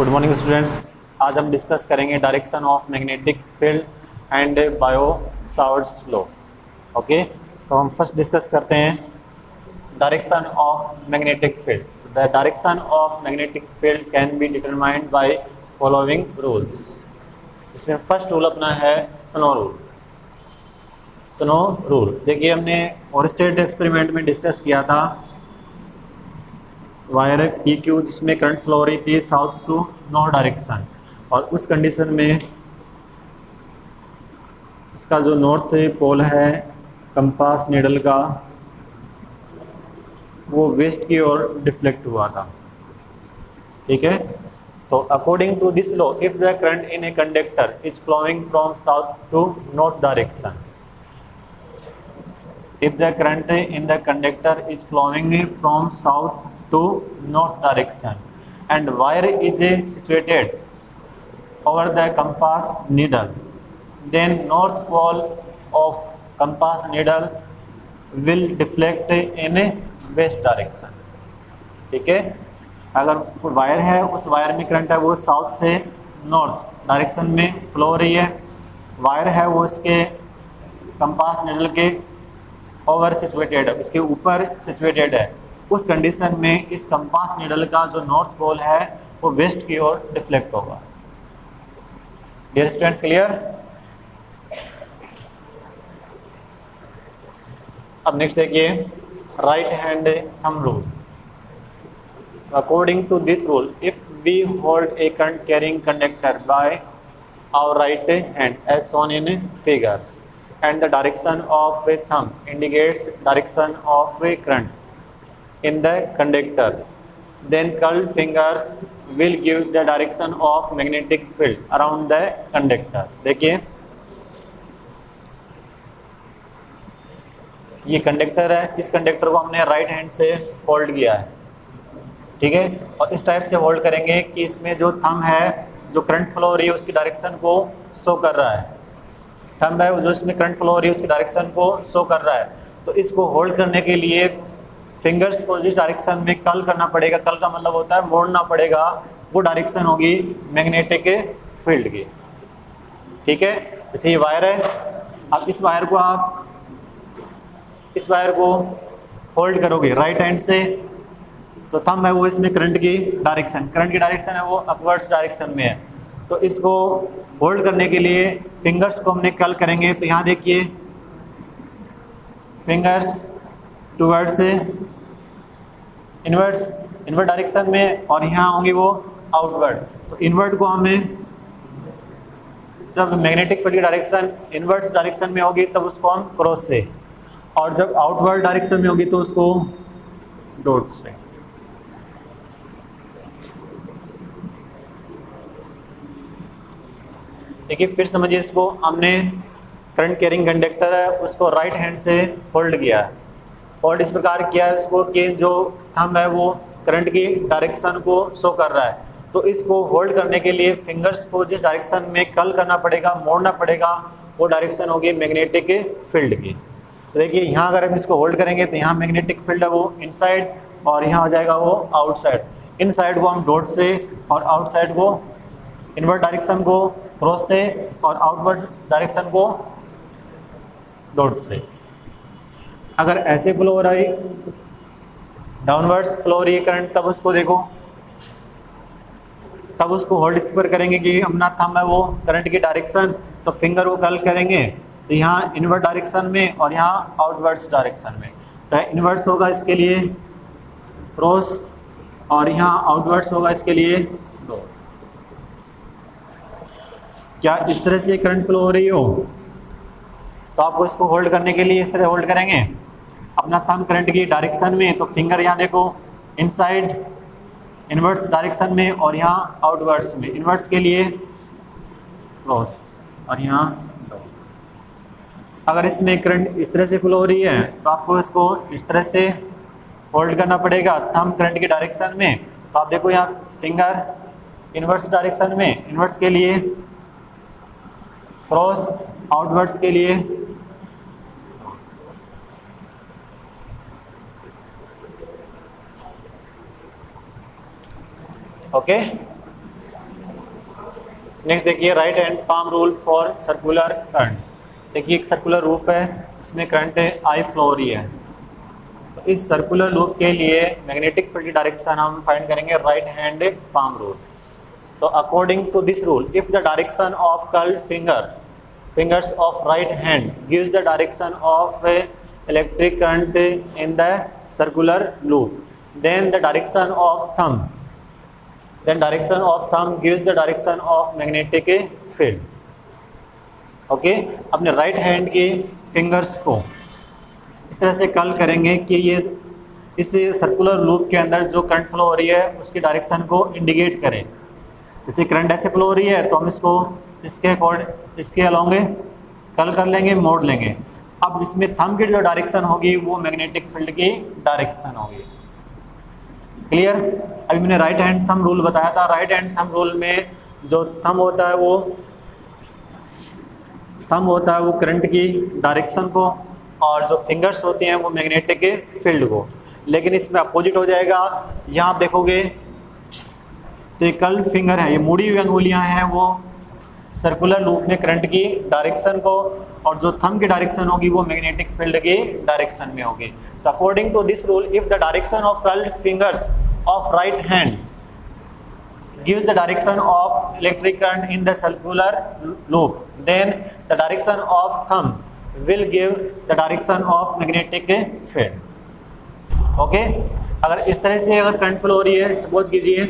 Good morning students. आज हम discuss करेंगे direction of magnetic field and bio Savart's law. Okay, तो हम फर्स्ट डिस्कस करते हैं direction of magnetic field. The direction of magnetic field can be determined by following rules. इसमें first rule अपना है स्नो रूल। स्नो रूल देखिए, हमने Oersted experiment में डिस्कस किया था वायर PQ जिसमें करंट फ्लो हो रही थी साउथ टू नॉर्थ डायरेक्शन, और उस कंडीशन में इसका जो नॉर्थ पोल है कंपास नीडल का वो वेस्ट की ओर डिफ्लेक्ट हुआ था। ठीक है, तो according to this law, if the current in a conductor is flowing from south to north direction, if the current in the conductor is flowing from south to north direction and wire is situated over the compass needle, then north pole of compass needle will deflect in a west direction। ठीक है, अगर wire है उस wire में current है वो south से north direction में फ्लो हो रही है, वायर है वो इसके कंपास नीडल के ओवर सिचुएटेड है, उसके ऊपर सिचुएटेड है, उस कंडीशन में इस कंपास नीडल का जो नॉर्थ पोल है वो वेस्ट की ओर डिफ्लेक्ट होगा। Dear student, clear? अब नेक्स्ट देखिए right hand thumb rule. According to this rule, if we hold a current carrying conductor by our right hand as shown in figures and the direction of a thumb indicates direction of a current in the conductor, then curled fingers will give the direction of magnetic field around the conductor। देखिए ये conductor है, इस conductor को हमने right hand से hold किया है। ठीक है, और इस टाइप से होल्ड करेंगे कि इसमें जो थंब है जो करंट फ्लो हो रही है उसकी डायरेक्शन को शो कर रहा है, थंब है जो इसमें करंट फ्लो हो रही है उसकी डायरेक्शन को शो कर रहा है। तो इसको होल्ड करने के लिए फिंगर्स को जिस डायरेक्शन में कर्ल करना पड़ेगा, कर्ल का मतलब होता है मोड़ना पड़ेगा, वो डायरेक्शन होगी मैग्नेटिक फील्ड की। ठीक है, जैसे ये वायर है, अब इस वायर को आप इस वायर को होल्ड करोगे राइट हैंड से, तो थंब है वो इसमें करंट की डायरेक्शन है वो अपवर्ड्स डायरेक्शन में है। तो इसको होल्ड करने के लिए फिंगर्स को हमने कर्ल करेंगे। तो यहाँ देखिए फिंगर्स टुवर्ड्स इनवर्ट डायरेक्शन में, और यहाँ होंगी वो आउटवर्ड। तो इनवर्ट को हमें, जब मैग्नेटिक फील्ड की डायरेक्शन इनवर्ट डायरेक्शन में होगी तब उसको हम क्रॉस से, और जब आउटवर्ड डायरेक्शन में होगी तो उसको डॉट से। देखिए फिर समझिए, इसको हमने करंट कैरिंग कंडक्टर है उसको राइट हैंड से होल्ड किया है, होल्ड इस प्रकार किया है इसको कि जो थंब है वो करंट की डायरेक्शन को शो कर रहा है। तो इसको होल्ड करने के लिए फिंगर्स को जिस डायरेक्शन में कर्ल करना पड़ेगा, मोड़ना पड़ेगा, वो डायरेक्शन होगी मैग्नेटिक फील्ड की। तो देखिए यहाँ अगर हम इसको होल्ड करेंगे तो यहाँ मैग्नेटिक फील्ड है वो इनसाइड, और यहाँ हो जाएगा वो आउटसाइड। इन साइड को हम डॉट से, और आउटसाइड को इनवर्ट डायरेक्शन को क्रॉस से, और आउटवर्ड डायरेक्शन को डॉट से। अगर ऐसे फ्लो हो रहा है, डाउनवर्ड्स फ्लो हो रही है करंट, तब उसको देखो, तब उसको होल्ड इस पर करेंगे कि अपना थंब है वो करंट की डायरेक्शन, तो फिंगर को कर्ल करेंगे तो यहाँ इनवर्ट डायरेक्शन में और यहाँ आउटवर्ड्स डायरेक्शन में। तो इनवर्ट्स होगा इसके लिए क्रॉस, और यहाँ आउटवर्ड्स होगा इसके लिए डॉट। क्या इस तरह से करंट फ्लो हो रही हो तो आपको इसको होल्ड करने के लिए इस तरह होल्ड करेंगे अपना थंब करंट की डायरेक्शन में, तो फिंगर यहाँ देखो इनसाइड इनवर्ट्स डायरेक्शन में, और यहाँ आउटवर्ड्स में। इनवर्ट्स के लिए क्रॉस, और यहाँ डॉट। अगर इसमें करंट इस तरह से फ्लो हो रही है तो आपको इसको इस तरह से होल्ड करना पड़ेगा थंब करंट की डायरेक्शन में। तो आप देखो यहाँ फिंगर इनवर्ट्स डायरेक्शन में, इनवर्ट्स के लिए क्रॉस, आउटवर्ड्स के लिए। ओके, नेक्स्ट देखिए right hand palm rule for circular current. देखिए एक सर्कुलर लूप है, इसमें करंट आई फ्लो हो रही है। तो इस सर्कुलर लूप के लिए मैग्नेटिक फील्ड की डायरेक्शन हम फाइंड करेंगे राइट हैंड पाम रूल। तो according to this rule, if the direction of curled fingers of right hand gives the direction of electric current in the circular loop, then direction of thumb gives the direction of magnetic field। Okay, अपने right hand के fingers को इस तरह से curl करेंगे कि ये इस सर्कुलर लूप के अंदर जो करंट फ्लो हो रही है उसकी डायरेक्शन को इंडिकेट करें। जैसे करंट ऐसे फ्लो हो रही है तो हम इसको इसके अलोंग कर्ल कर लेंगे, मोड़ लेंगे। अब जिसमें थंब की जो डायरेक्शन होगी वो मैग्नेटिक फील्ड की डायरेक्शन होगी। क्लियर? अभी मैंने राइट हैंड थंब रूल बताया था। राइट हैंड थंब रूल में जो थंब होता है वो करंट की डायरेक्शन को, और जो फिंगर्स होती हैं वो मैग्नेटिक फील्ड को। लेकिन इसमें अपोजिट हो जाएगा। यहाँ आप देखोगे तो ये कर्ल्ड फिंगर है, ये मुड़ी हुई अंगुलियाँ हैं, वो सर्कुलर लूप में करंट की डायरेक्शन को, और जो थंब की डायरेक्शन होगी वो मैग्नेटिक फील्ड की डायरेक्शन में होगी। तो according to this rule, if the direction of curled fingers of right hand gives the direction of electric current in the circular loop, then the direction of thumb will give the direction of magnetic field। Okay, अगर इस तरह से अगर current flow हो रही है, suppose कीजिए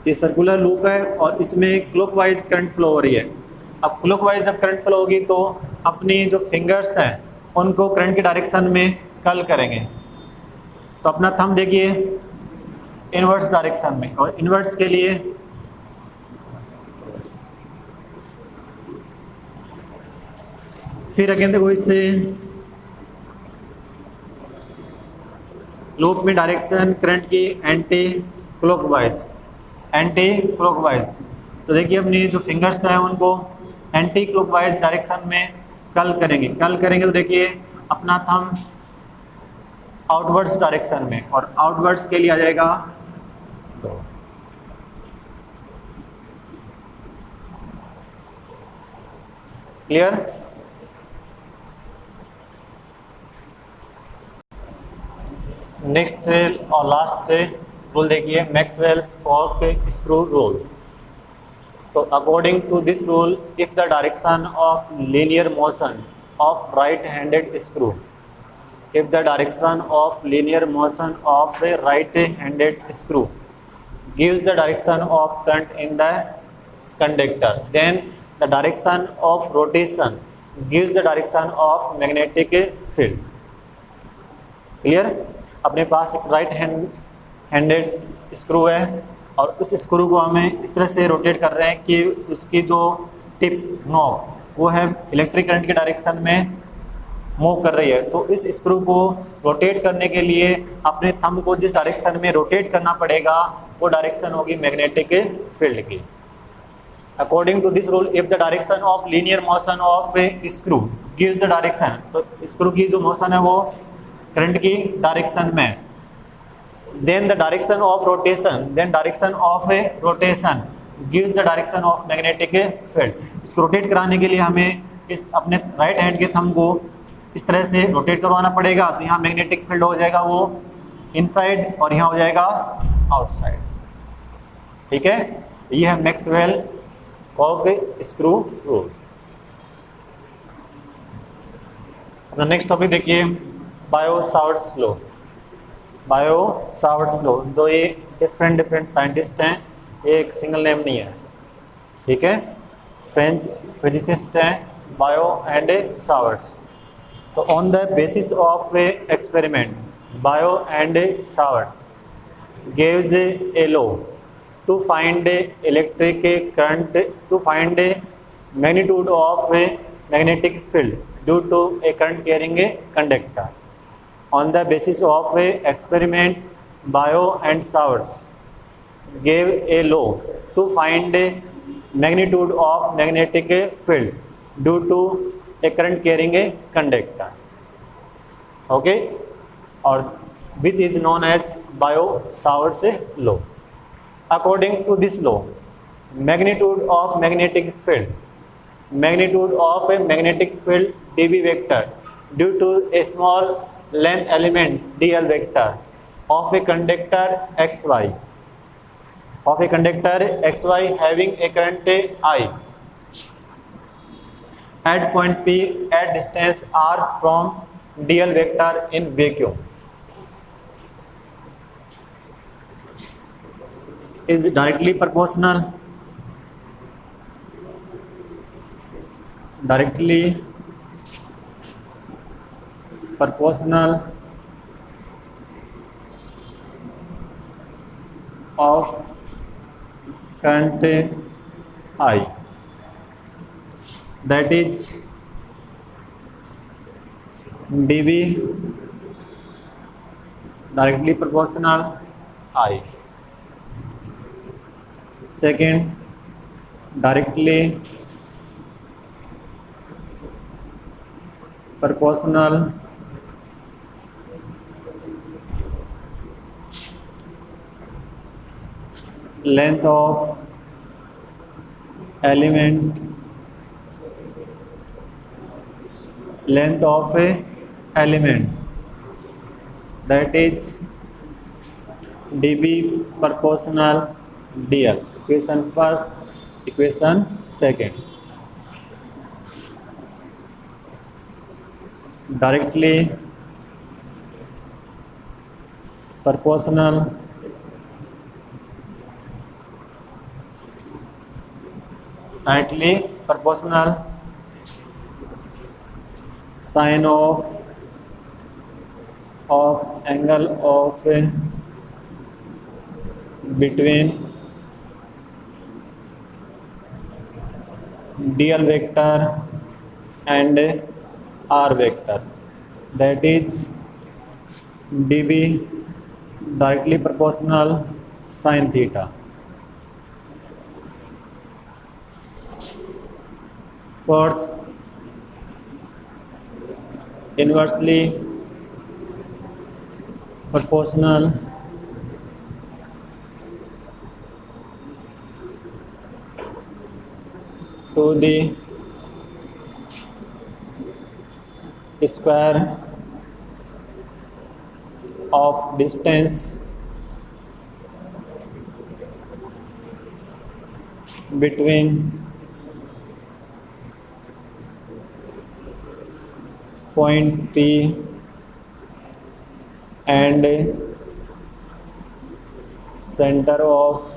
ये सर्कुलर लूप है और इसमें क्लॉकवाइज करंट फ्लो हो रही है। अब क्लॉकवाइज जब करंट फ्लो होगी तो अपनी जो फिंगर्स हैं उनको करंट की डायरेक्शन में कर्ल करेंगे। तो अपना थंब देखिए इनवर्स डायरेक्शन में, और इनवर्स के लिए फिर अगेन देखो इससे लूप में डायरेक्शन करंट की एंटी क्लॉकवाइज। तो देखिए अपनी जो फिंगर्स हैं उनको एंटी क्लॉकवाइज डायरेक्शन में कर्ल करेंगे तो देखिए अपना थंब आउटवर्ड्स डायरेक्शन में, और आउटवर्ड्स के लिए आ जाएगा क्लियर? नेक्स्ट और लास्ट रूल देखिए मैक्सवेल्स कॉर्क स्क्रू रूल। तो according to this rule, if the direction of linear motion of right handed screw if the direction of linear motion of a right-handed screw gives the direction of current in the conductor, then the direction of rotation gives the direction of magnetic field। Clear? अपने पास एक right handed screw है और उस screw को हमें इस तरह से रोटेट कर रहे हैं कि उसकी जो टिप नॉब वो है इलेक्ट्रिक करंट की डायरेक्शन में मूव कर रही है। तो इस स्क्रू को रोटेट करने के लिए अपने थंब को जिस डायरेक्शन में रोटेट करना पड़ेगा वो डायरेक्शन होगी मैग्नेटिक फील्ड की। According to this rule, if the direction of linear motion of a screw gives the direction, तो स्क्रू की जो मोशन है वो करंट की डायरेक्शन में, then the direction of rotation gives the direction of magnetic field. इसको rotate कराने के लिए हमें इस अपने राइट हैंड के थंब को इस तरह से रोटेट करवाना पड़ेगा। तो यहाँ मैग्नेटिक फील्ड हो जाएगा वो इनसाइड और यहाँ हो जाएगा आउटसाइड। ठीक है, ये है मैक्सवेल कॉर्क स्क्रू रूल। अपना नेक्स्ट टॉपिक देखिए बायो-सावर्ट्स लॉ। दो ये डिफरेंट साइंटिस्ट हैं, एक सिंगल नेम नहीं है। ठीक है, फ्रेंच फिजिसिस्ट हैं बायो-सावर्ट्स। तो on the basis of experiment, Biot-Savart gives a law to find electric current, to find magnitude of magnetic field due to a current carrying a conductor. On the basis of experiment, Bayo-Savarts gave a law to find magnitude of magnetic field due to a current carrying a conductor, okay, or which is known as Bayo-Savarts law. According to this law, magnitude of magnetic field dB vector due to a small length element dl vector of a conductor xy having a current I at point P at distance r from dl vector in vacuum is directly proportional of current I, that is dB directly proportional I. Second, directly proportional length of element that is dB proportional dl. Equation first, equation second. Directly proportional sine of angle of between dl vector and r vector, that is dB directly proportional sin theta. Fourth, inversely proportional to the square of distance between point P and center of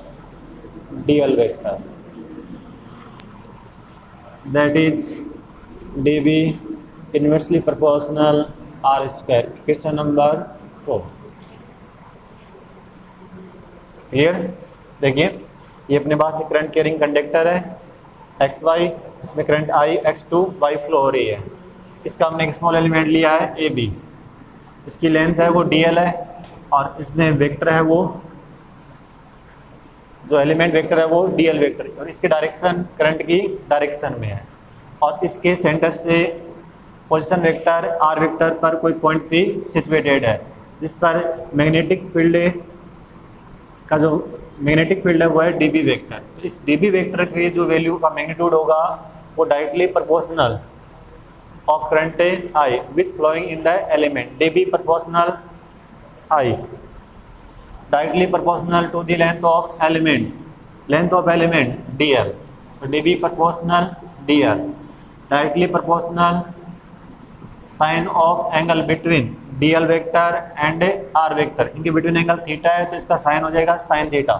dl vector, that is dB inversely proportional r square. Question number 4. Clear? देखिए ये अपने पास से current carrying conductor है XY, इसमें current I X2 Y flow हो रही है। इसका हमने एक स्मॉल एलिमेंट लिया है AB, इसकी लेंथ है वो dl है और इसमें वेक्टर है वो जो एलिमेंट वेक्टर है वो dl वेक्टर और इसके डायरेक्शन करंट की डायरेक्शन में है और इसके सेंटर से पोजीशन वेक्टर r वेक्टर पर कोई पॉइंट P सिचुएटेड है जिस पर मैग्नेटिक फील्ड है वो है dB वेक्टर। तो इस dB वेक्टर के जो वैल्यू का मैग्नीट्यूड होगा वो directly proportional of current I which flowing in the element dB proportional I directly proportional to the length of element dl। तो dB proportional dl directly proportional sine of angle between dl vector and r vector, इनके between angle theta है तो इसका sine हो जाएगा sine theta,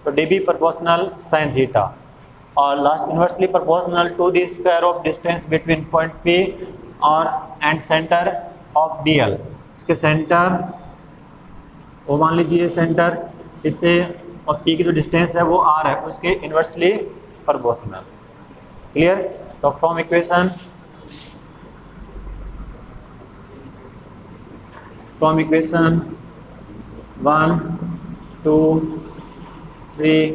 तो dB proportional sine theta. और last inversely proportional to the square of distance between point P और and centre of dl। इसके सेंटर वो मान लीजिए सेंटर इससे और P की जो डिस्टेंस है वो r है उसके इनवर्सली प्रोपोर्शनल। क्लियर? तो फ्रॉम इक्वेशन 1, 2, 3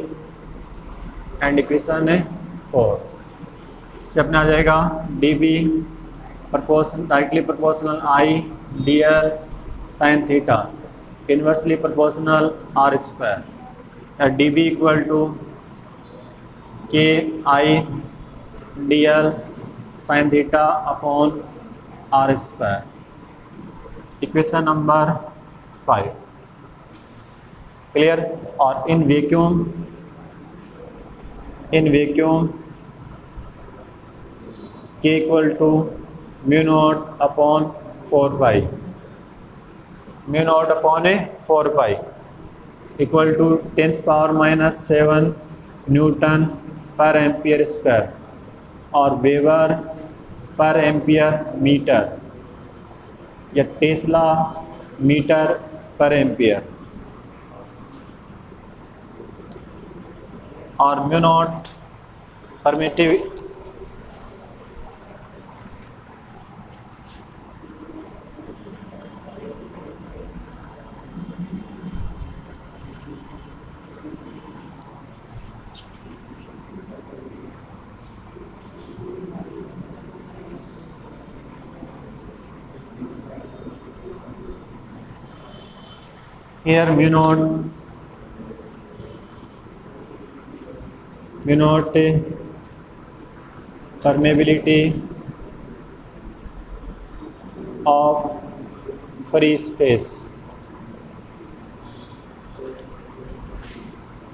एंड इक्वेशन 4 से अपने आ जाएगा dB directly proportional I dl sine theta inversely proportional r square या D B equal to K I D L sine theta upon R square. Equation number 5 clear. और in vacuum के equal to mu not upon 4 pi, mu not upon 4 pi equal to 10⁻⁻7 newton पर ampere square और weber पर ampere metre या tesla metre पर ampere. और mu naught permittive here mu naught permeability of free space।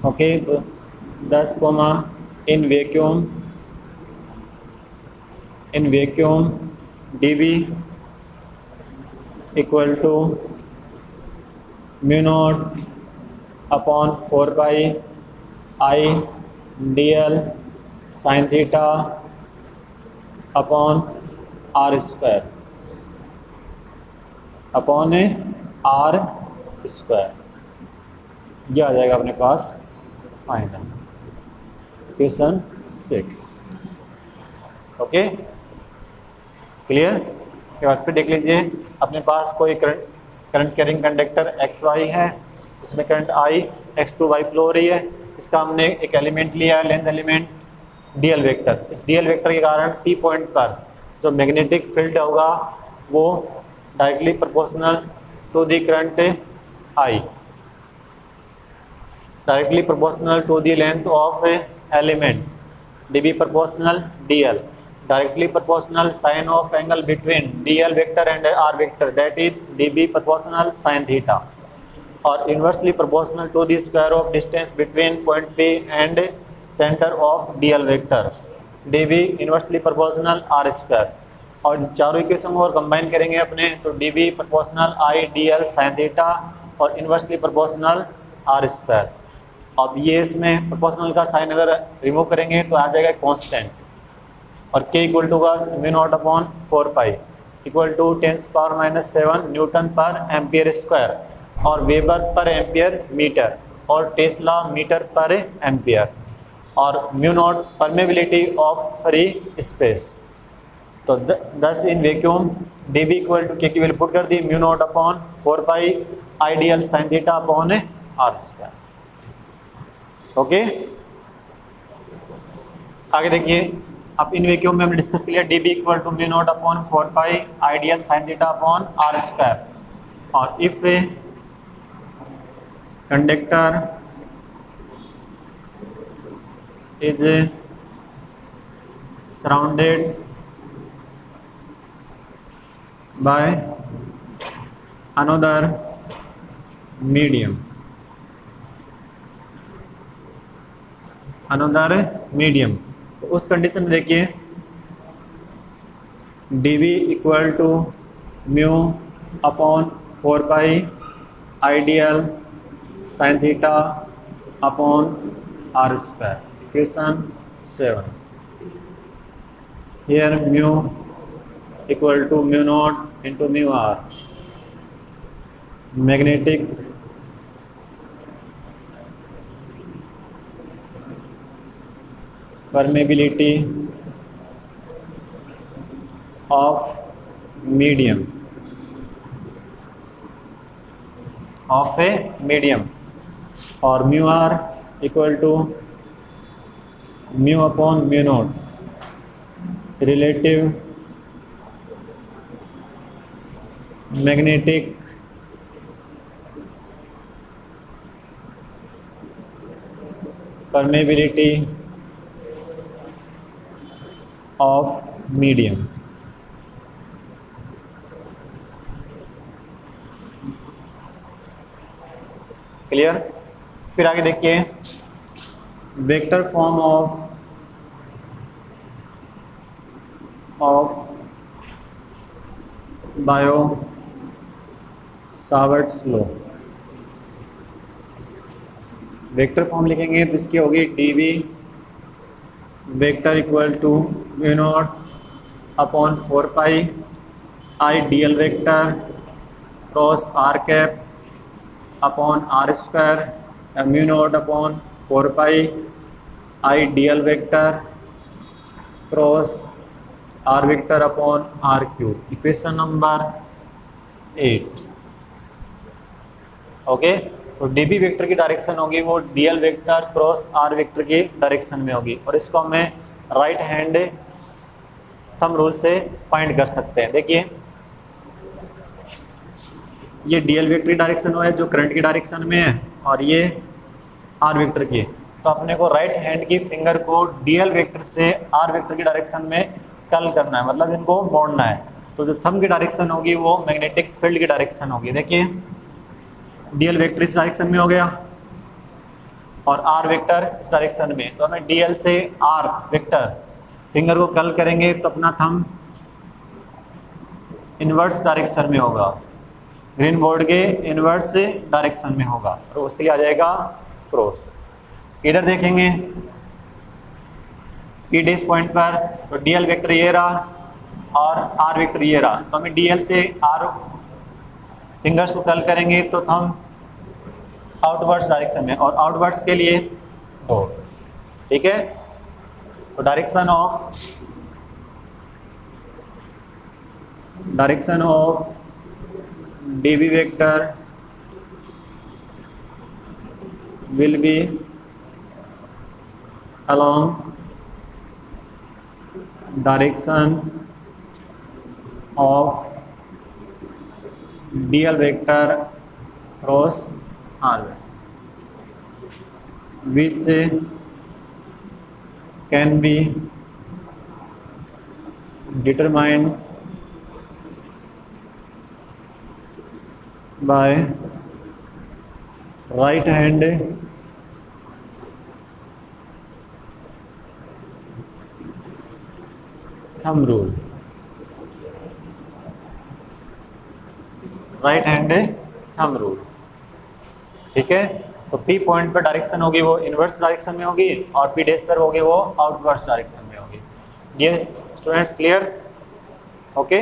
Okay, तो 10 in vacuum dB equal to mu not upon 4 pi I D L sine theta upon R square upon R square. यह आ जाएगा अपने पास final question 6। Okay clear. के बाद फिर देख लीजिए, अपने पास कोई current carrying conductor X Y है, इसमें current I x2 y flow हो रही है। इसका हमने एक एलिमेंट लिया है, लेंथ एलिमेंट डीएल वेक्टर। इस डीएल वेक्टर के कारण P पॉइंट पर जो मैग्नेटिक फील्ड होगा वो directly proportional to the current I, directly proportional to the length of element dB proportional DL, directly proportional sine of angle between dl vector and r vector, that is dB proportional sin theta, or inversely proportional to the square of distance between point P and center of dl vector, dB inversely proportional r square। और चारों equation को और combine करेंगे अपने, तो dB proportional I dl sin theta और inversely proportional r square. अब ये इसमें प्रोपोर्शनल का साइन अगर रिमूव करेंगे तो आ जाएगा कांस्टेंट, और k इक्वल टू का mu not upon 4 pi equal to 10⁻⁻7 newton पर एम्पियर स्क्वायर और वेबर पर एम्पियर मीटर और टेस्ला मीटर पर एम्पियर। और mu not permeability of free space. तो 10 in vacuum dB equal to k की वैल्यू पुट कर दी, mu not upon 4 pi ideal sine theta upon R square. Okay, आगे देखिए, अब इन वैक्यूम में हमने डिस्कस किया dB equal to mu not upon 4 pi ideal sine theta upon R square. और if a conductor is surrounded by another medium, तो उस condition में देखिए dB equal to mu upon 4 pi ideal sine theta upon R square. Equation 7, here mu equal to mu not into mu R, magnetic permeability of medium और mu R equal to mu upon mu not, relative magnetic permeability of medium. Clear. फिर आगे देखिए, vector form of Biot Savart's law. Vector form लिखेंगे तो इसकी होगी dv vector equal to mu not upon 4 pi I DL vector cross R cap upon R square mu not upon 4 pi I DL vector cross R vector upon R cube. Equation number 8। Okay, तो DB vector की direction होगी वो DL vector cross R vector की direction में होगी, और इसको हमें राइट हैंड थंब रूल से फाइंड कर सकते हैं। देखिए, ये डीएल वेक्टर की डायरेक्शन है जो करंट की डायरेक्शन में है, और ये आर वेक्टर की। तो अपने को राइट हैंड की फिंगर को डीएल वेक्टर से आर वेक्टर की डायरेक्शन में कर्ल करना है, मतलब इनको मोड़ना है। तो जो थंब की डायरेक्शन होगी वो मैग्नेटिक फील्ड की डायरेक्शन होगी। देखिए, डीएल वेक्टर इस डायरेक्शन में हो गया और आर वेक्टर इस डायरेक्शन में। तो हमें डीएल से आर वेक्टर फिंगर को कर्ल करेंगे तो अपना थंब इनवर्स डायरेक्शन में होगा, ग्रीन बोर्ड के इनवर्स डायरेक्शन में होगा, और उसके लिए आ जाएगा क्रॉस। इधर देखेंगे ई डैश पॉइंट पर, तो डीएल वेक्टर ये रहा और आर वेक्टर ये रहा। तो हमें डीएल से आर फिंगर्स को कर्ल करेंगे तो थंब आउटवर्ड्स डायरेक्शन में, और आउटवर्ड्स के लिए दो। ठीक है, तो direction of dB vector will be along direction of dl vector cross r which can be determined by right hand thumb rule. Right hand thumb rule. ठीक है, तो पी पॉइंट पर डायरेक्शन होगी वो इनवर्स डायरेक्शन में होगी, और P dash पर होगी वो आउटवर्स डायरेक्शन में होगी। Dear students, clear? ओके।